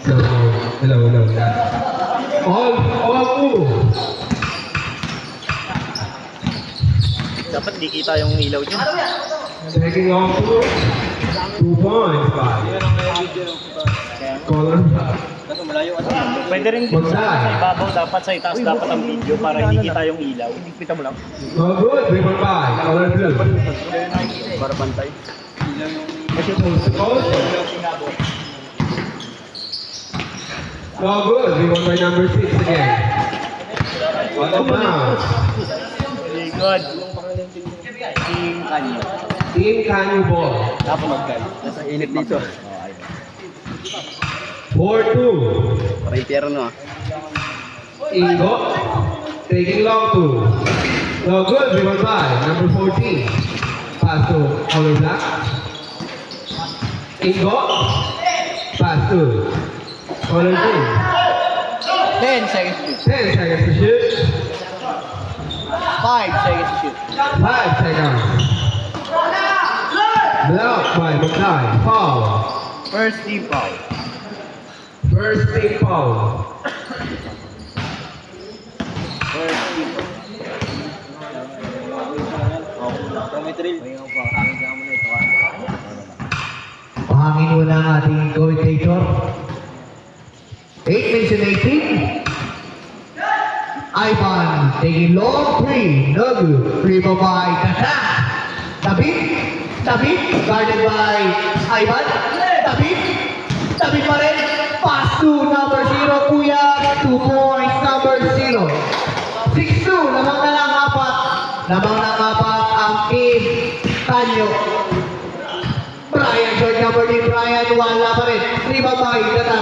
So, hello. All two. Dapat di kita yung ilaw dyan. Taking off 2 points by Color. Pwede rin dun sa ibabaw, dapat sa itaas dapat ang video para hindi kita yung ilaw. Kita mo lang. All good, 3 point by Color Blue. Para pantay. All good, 3 point by number 6 again. Out of bounds. Very good. Team kanyo. Team Canyon ball. Dapat mag-guide. Nasa init dito. 4-2. Para impyerno ah. Ingo. Taking long 2. So good, 3 point by number 14. Pass to Color Black. Ingo. Pass to Color Green. 10 seconds to shoot. 10 seconds to shoot. 5 seconds to shoot. 5 seconds. Blocked by McKnight. Foul. First team foul. First team foul. First team foul. Pahangin muna ang ating commentator. 8 minutes and 18. Ivan taking long 3. No good. Dribble by Tata. David guarded by Ivan. David pa rin. Pass to number 0, Kuya. 2 points, number 0. 6-2. Lamang na lang apat. Ang team Tanyo. Brian, short number 3. Brian, wala pa rin. Dribble by Tata.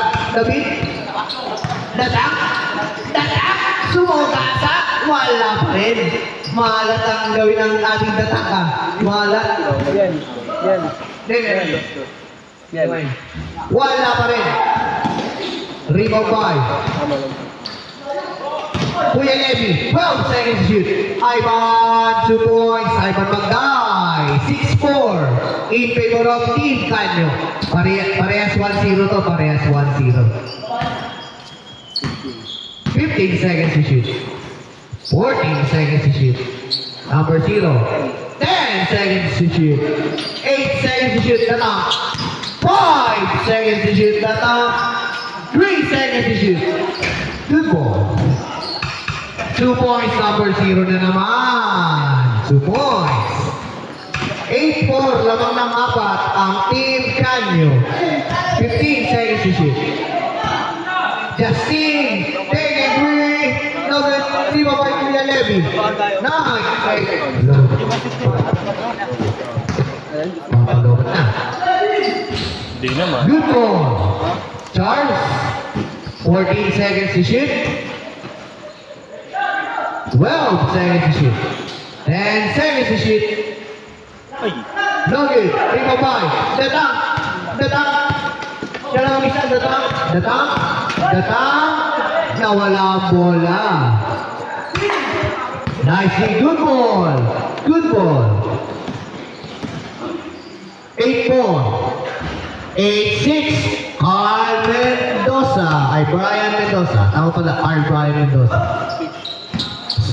Dadak. Sumugasa. Wala pa rin. Malat ang gawin ng ating dataka. Malat. Yan. Wala pa rin. Rebound by Kuya Levy. 12 seconds to shoot. Ivan, 2 points. Ivan Magday. 6-4. In favor of Team Canyo. Parehas 1-0 to. Parehas 1-0. 15 seconds to shoot. 14 seconds to shoot. Number 0. 10 seconds to shoot. 8 seconds to shoot. The top. 5 seconds to shoot. The top. 3 seconds to shoot. Good ball. 2 points. Number 0 na naman. 2 points. 8-4. Lamang ng apat ang Team Canyo. 15 seconds to shoot. Justin. Take a 3. Number 3 by Kuya Levy. 9. Pagpalobat na. Hindi naman. Good ball. Charles. 14 seconds to shoot. 12 seconds to shoot. 10 seconds to shoot. Ay. No good. Rebound by Datang. Siya lang ang isa. Datang. Nawala ang bola. Nicely. Good ball. 8-4. 8-6. Carl Mendoza. Brian Mendoza. Tama pala. Brian Mendoza.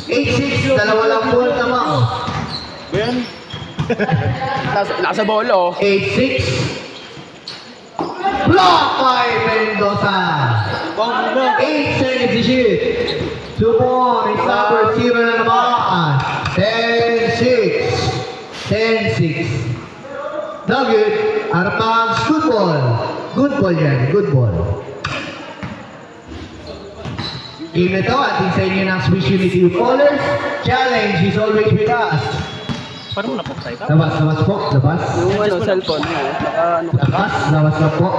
8-6. Dalawa lang ball naman. Ben? Nasa bolo. 8-6. Block by Mendoza. 8 seconds to shoot. 2 points. Number 0 na naman. 10-6. 10-6. No good. Arpangs. Good ball yan. Good ball. Game na to. Ating sa inyo ng Swiss Unity Colors. Challenge is always with us. Paano mo napuktay ka? Labas po. Yung cellphone mo. Labas na po.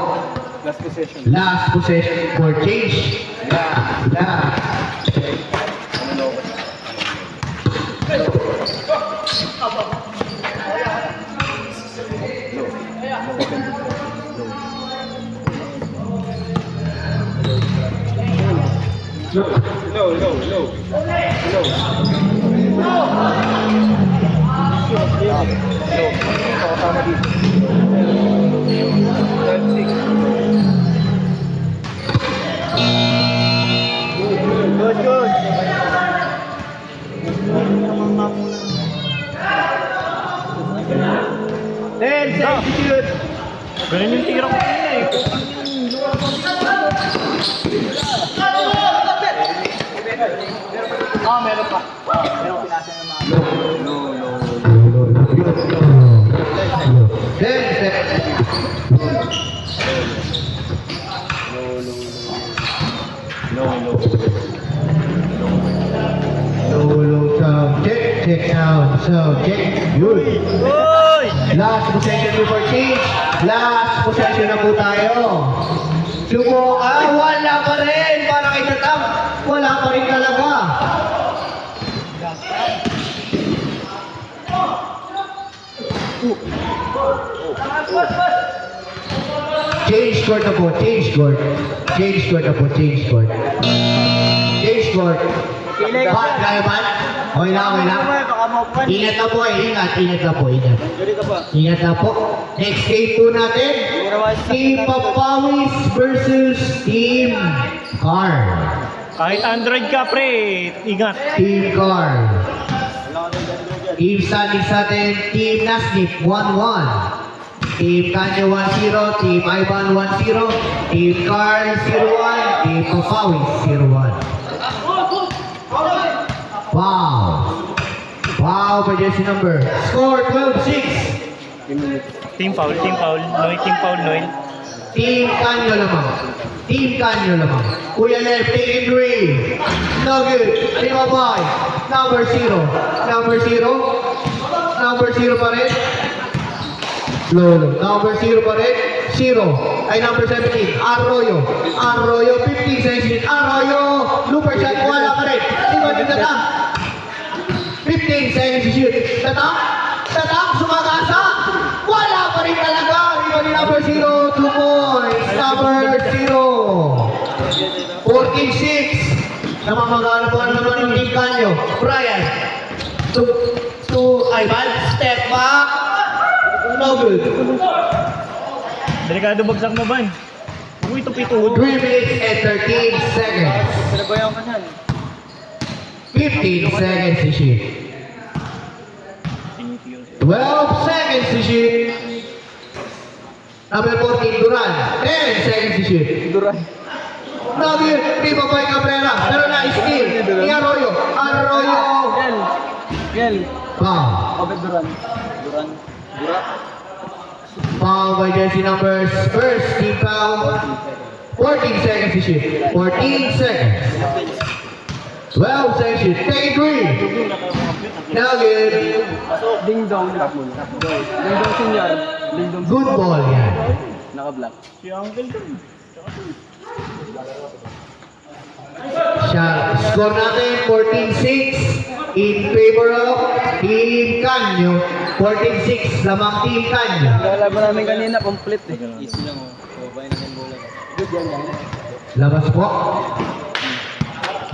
Last possession. Last possession for change. Let's see. 10 seconds to shoot. Ganun yung tira ko kanina eh. Meron pa. Meron pinasa ng mga. No. 10 seconds. Low sound check sound check. Yun. Uy! Last possession before change. Last possession na po tayo. Wala pa rin. Para kay Tatam. Wala pa rin talaga. Change court na po. Change court. Change court na po. Change court. Change court. Bat, kaya bat? Okay na. Ingat na po Ingat na po. Ingat na po. Next game po natin. Team Papawis versus Team Car. Kahit Android ka pre, ingat. Team Car. Team Standings natin. Team Nasnip 1-1. Team Kanya 1-0. Team Ivan 1-0. Team Car 0-1. Team Papawis 0-1. Wow, by jersey number. Score 12-6. Team foul, Noy, team foul, Noy. Team Kanyo lamang. Kuya left, taking three. No good. Team Abay. Number 0 pa rin. Lolo. Number 0 pa rin. 0. Ay, number 17. Arroyo. 15 seconds. Arroyo. Looper shot. Wala pa rin. Iba din Tatam. 15 seconds to shoot. Tatam. Sumagasa. Wala pa rin talaga. Iba din number 0. 2 points. Number 0. 14-6. Namamagano po naman yung Team Kanyo. Brian. To Ivan. Step back. No good. Delikado bagsak mo, Ban. Uy, tupituhod. 3 minutes and 13 seconds. 15 seconds to shoot. 12 seconds to shoot. Number 14, Duran. 10 seconds to shoot. No good. Primo Boy Cabrera. Pero na steal. Ni Arroyo. Foul. Foul by jersey numbers. First team foul. 14 seconds to shoot. 14 seconds. 12 seconds to shoot. Take 3. Now good. Ding dong senior. Ding dong Good ball yan. naka-black. Si Uncle dun. Score natin 14-6 in favor of Team Kanyo. 14-6 lamang Team Kanyo. Lalaban namin kanina, complete eh. Easy lang oh. Babayin natin bola. Good yan. Labas po.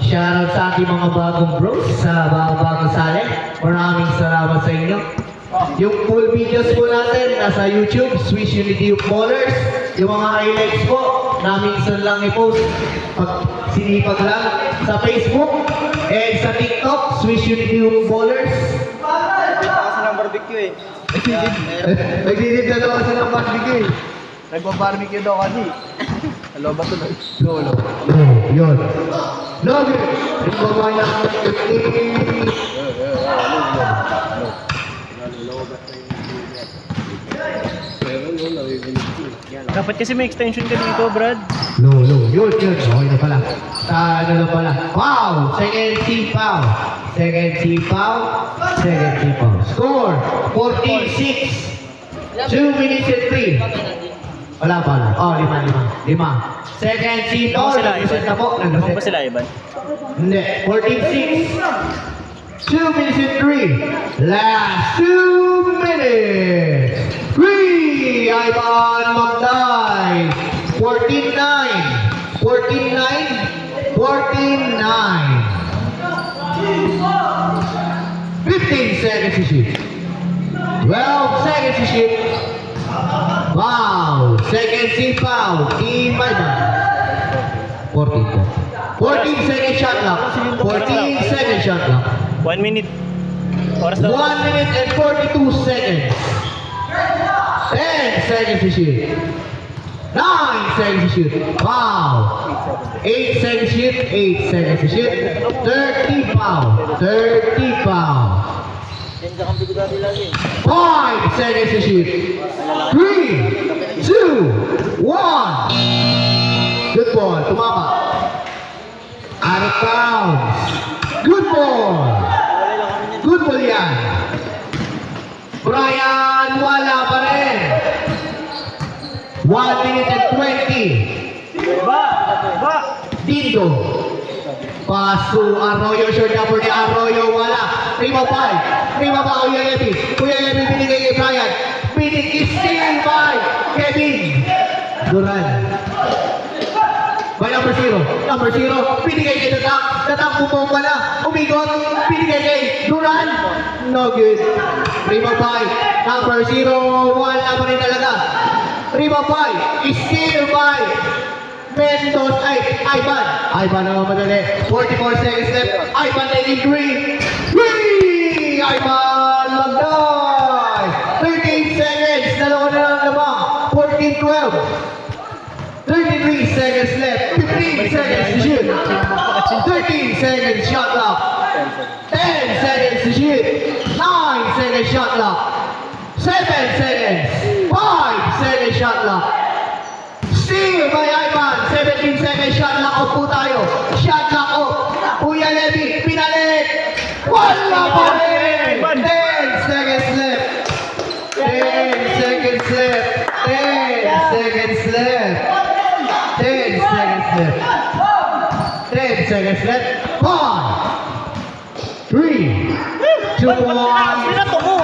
Shoutout sa ating mga bagong bros sa bagong sali. Maraming salamat sa inyo. Yung full videos po natin nasa YouTube, Swiss Unity Ballers. Yung mga highlights po, namin saan lang i-post. Pag sinipag lang sa Facebook and sa TikTok, Swiss Unity Ballers. Kita kasi ng barbecue eh. Nagdidid na daw kasi ng barbecue. Nagpa-barbecue daw kasi. Hello ba tuloy? Lolo. Yun. Lolo. Yung babae na Dapat kasi may extension ka dito, Brad. Lolo. Yun. Okay na pala. Ano na pala. Wow! Second team foul. Score 14-6. 2 minutes and 3. Wala pa. Oh, 5. Second team foul. Nag-reset na po. Ano ba sila, Ivan? Hindi. 14-6. 2 minutes and 3. Last 2 minutes. 3. Ivan Magday. 14-9. 15 seconds to shoot. 12 seconds to shoot. Wow. Second team foul. Team Ivan. 14 second shot clock. 14 second shot clock. 1 minute. Oras 1 daw. minute and 42 seconds. 10 seconds to shoot. 9 seconds to shoot. Foul. 8 seconds to shoot. 8 seconds to shoot. 30 foul. 30 foul. Yan ka kang bigudati lagi. 5 seconds to shoot. 3, 2, 1. Good ball. Tumama. Out of bounds. Good ball. Wala lang kami niyan. Good ball yan. Brian, wala pa rin. 1 minute and 20. Ba! Dito. Paso Arroyo, short number ni Arroyo, wala. 3-5. 3-5, Kuya Levi. Kuya Levi binigay kay Brian. Steal by Kevin Duran. By number 0. Number 0, binigay kay Tatak. Tatak bumomba na. Umigot. Binigay kay Duran. No good. 3-5. Number 0, wala pa rin talaga. 3-5. Steal by Mendoz, Ivan. Ivan naman madali. 44 seconds left. Ivan taking 3. Ivan Magday. 13 seconds. Dalawa na lang lamang. 14-12. 33 seconds left. 15 seconds to shoot. 13 seconds shot clock. 10 seconds to shoot. 9 seconds shot clock. 7 seconds. 5 seconds shot clock. Steal by Ivan. 17 seconds shot clock off po tayo. Shot clock off. Kuya Levi, pinalik. Wala pa rin. 10 seconds left. 10 seconds left. 10 seconds left. 10 seconds left. 10 seconds left. 5, 3, 2, 1. Sinato mo!